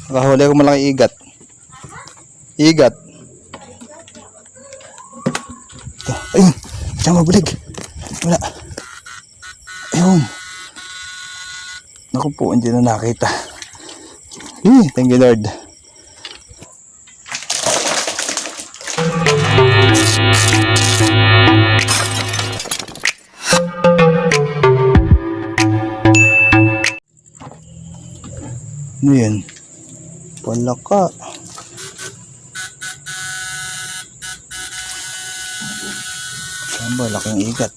Nakahuli ko malaki igat. Igat. Ito. Ayun. Diyan mabulig. Wala. Ayun. Naku po, hindi na nakita. Thank you Lord. Ano yan? Palaka. Saan ba? Laking igat.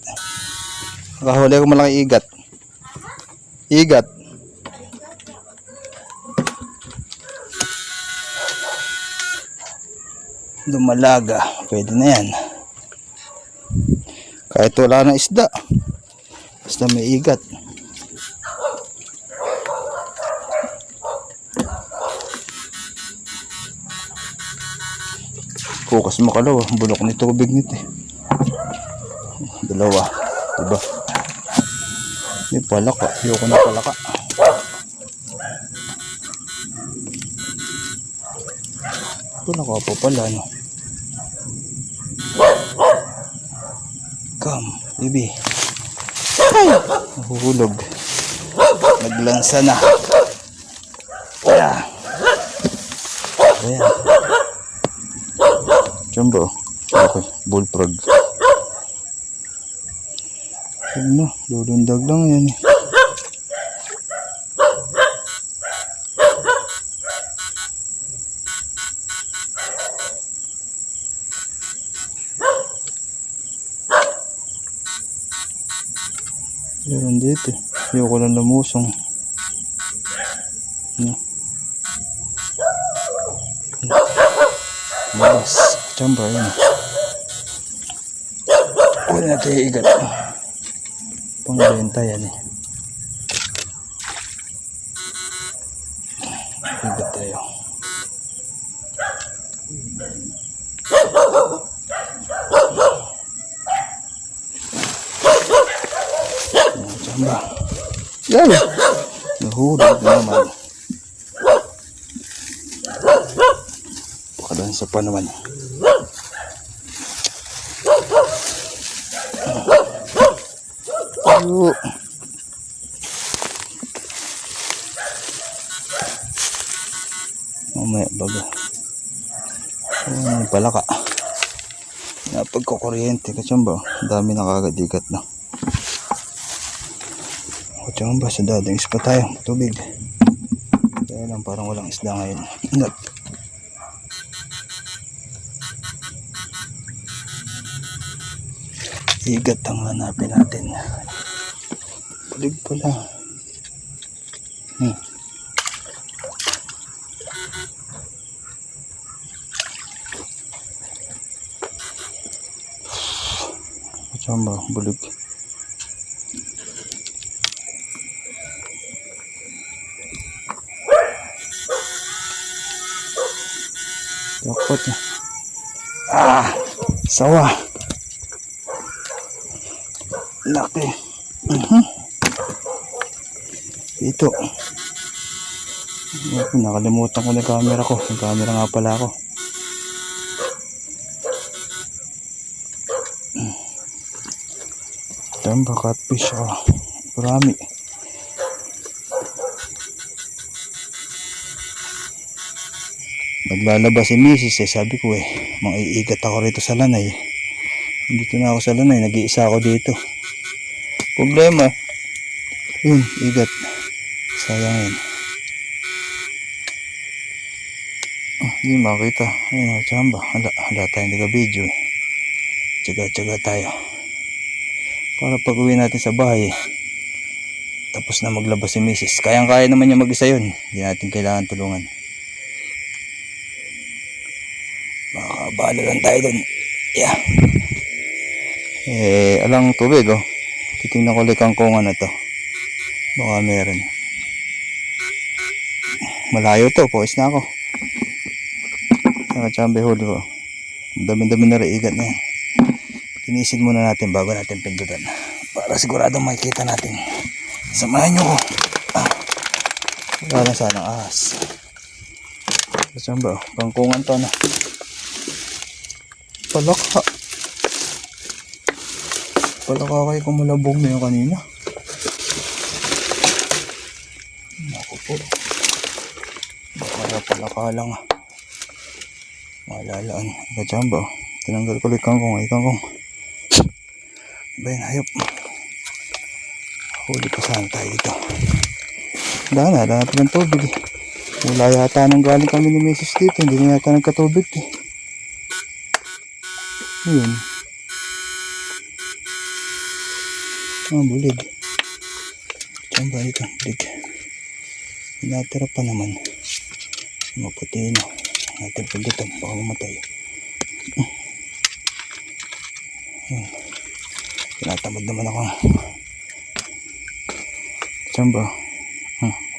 Nakahuli ko malaki igat. Igat. Dumalaga. Pwede na yan. Kahit wala na isda. Basta may igat. Bukas makalawa, bulok nito tubig nito eh. Dalawa, diba? May palaka, ayoko na palaka. Palaka pa pala, no? Come, baby. Ay, nahuhulog. Naglansa na. Ayan. Ayan. Jumbo. Okay, bullfrog. Ano, dudundag lang yan eh. Meron dito. Ayoko lang lumusong. Ano? Labas. Jumbo, yun. Kunin natin yung igat. Pangbenta yan eh. Igat tayo. Jumbo. Yan! Nahulog na naman. Pakadansa pa naman. Mamaya baga. May palaka. Napagkukuryente katsamba. Dami nakagadikat na. Katsamba sa dadang ispa tayo. Tubig. Kaya lang parang walang isda ngayon. Igat ang hanapin natin. Pulig pala. Samba, bulig. Takot na. Sawa. Laki. Ito. Nakalimutan ko na yung camera ko. Yung camera nga pala ako. Tamba, catfish. Marami. Naglalabas si Mrs. Sabi ko maiigat ako rito sa lanay. Dito na ako sa lanay. Nag-iisa ako dito. Problema. Yun, igat. Sayang yun. Hindi makita. Ayun, tsamba. Hala tayo nag-video eh. Tsaga-tsaga tayo. Para pag uwi natin sa bahay tapos na maglabas si Mrs. Kayang-kaya naman niya mag-isa yun. Hindi natin kailangan tulungan. Makakabalo lang tayo dun. Yeah. Alang tubig titingnan ko ulit ang kungan na to. Baka meron. Malayo to. Pawis na ako. Nakachambe huli ko. Dami-dami na reigat na yan. Tinisin muna natin bago natin pindutan. Para siguradong makikita natin. Samahan nyo ko. Wala na sanang ahas. Kachamba, kangkungan to na. Palaka. Palaka kayo kung malabog na yung kanina. Naku po. Baka palaka lang. Malalaan. Kachamba, tinanggal ko ulit kangkong. Ay kangkong. Ba yun, hayop. Huli pa saan tayo dito. Daan na ng tubig eh. Wala yata nang galing kami ni Mrs. dito. Hindi na yata nagkatubig eh. Ayun. Bulig. Diyan ba ito? Bulig. Natira pa naman. Maputi na. Natin pagdating. Baka mamatay. Ayun. Tinatamad naman ako. Diyan ba?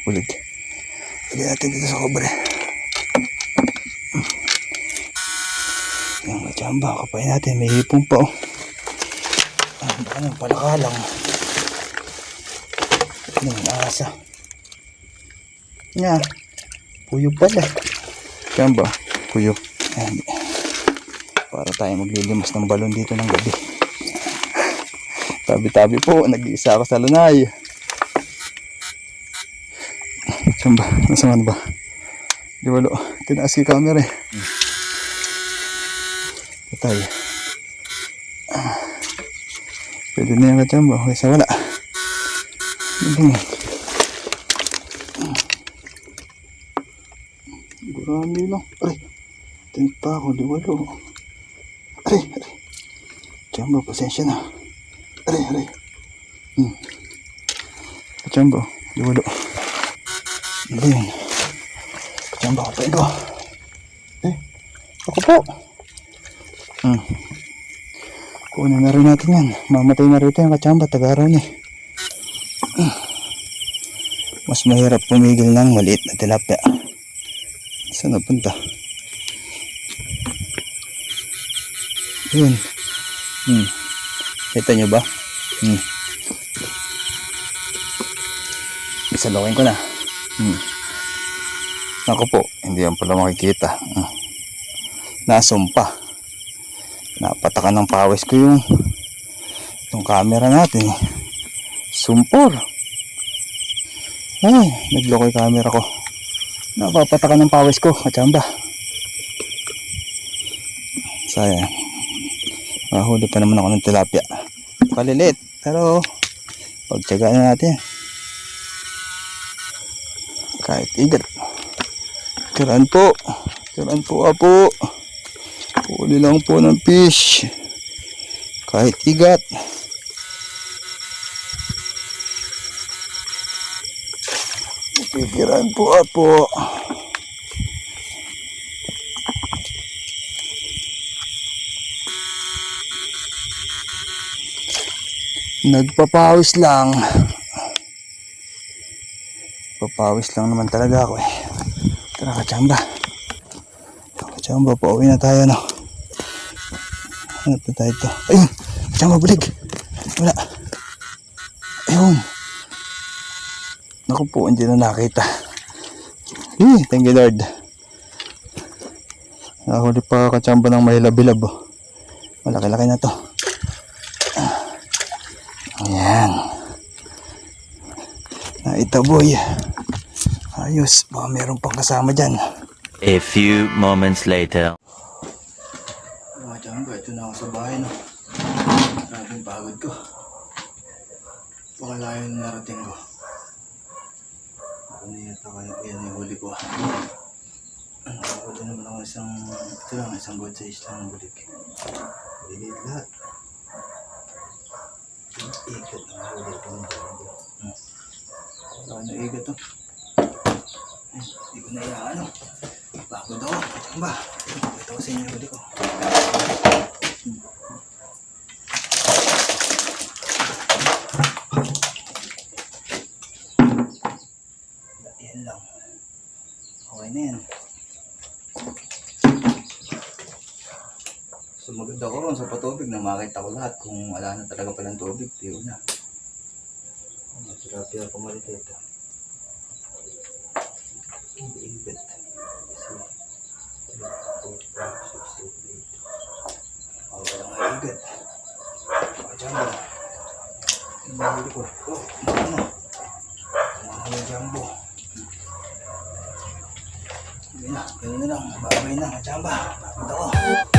Bulig. Lagyan natin dito sa kobre. Yung machamba, kapain natin. May hipon pa oh. Ano, palaka lang. Ano, asa. Nga. Puyo pala. Machamba, puyo. Ayan. Para tayo maglilimas ng balon dito ng gabi. Tabi-tabi po. Nag-iisa ako sa lunay. Machamba, nasa man ba? Di walo. Tinaas yung camera eh. Patay. Pwede na yung kachamba. Okay, sa wala. Hindi. Gurami lang. Aray. Tingin pa ako. Di walo. Aray. Aray. Kachamba, pasensya na. Aray. Aray. Kachamba. Di walo. Hindi yun. Kachamba, kapain ko. Ako po. Kunin na rin natin yan. Mamatay na rito yung kachamba. Tagaraw niya. Mas mahirap pumigil ng maliit na tilapia. Saan napunta? Yun. Kita nyo ba? Isalokin ko na. Ako po, hindi yan pala makikita. Nasumpa. Napatakan ng pawis ko yung camera natin. Sumpor. Ay, nagloko yung camera ko. Napapatakan ng pawis ko, kachamba. Sayang. Mahuli pa naman ako ng tilapia. Palilit, pero pagtsagaan natin. Kahit igat. Tiran po. Tiran po apo. Huli lang po ng fish. Kahit igat. Pipiran po apo. Nagpapawis lang. Papawis lang naman talaga ako eh. Tara kachamba. Kachamba, pauwi na tayo no. Ano pa tayo ito? Ayun! Kachamba, bulig! Wala. Ayun. Naku po, hindi na nakita. Thank you Lord. Nahuli pa kachamba ng mahilab-hilab oh. Malaki-laki na to. Ayan. Naitaboy. Ayos, baka meron pang kasama dyan. A few moments later. Mga tiyangga, ito na ako sa bahay no. Maraming pagod ko. Baka layo na narating ko. Ano yata kayo, yan yung huli ko. Nakakuli naman ako isang good size lang ng bulik. Lilit lahat. Ikat ang huli ko. Wala na ikat to. Hindi ko na iyaano. Pagod ako. Kachamba. Ito ko sa inyo huli ko. Yan lang. Okay na yan. Sumagod ako ron sa patubig na makita ko lahat. Kung wala na talaga palang tubig, tiyo na. Masarap yung pumalit ito. Ibat. Jumbo. Yung nahuli ko. Oh, ano? Nahuli Jumbo. Hindi na, ganun na lang. Babay na, Jamba. Papad ako.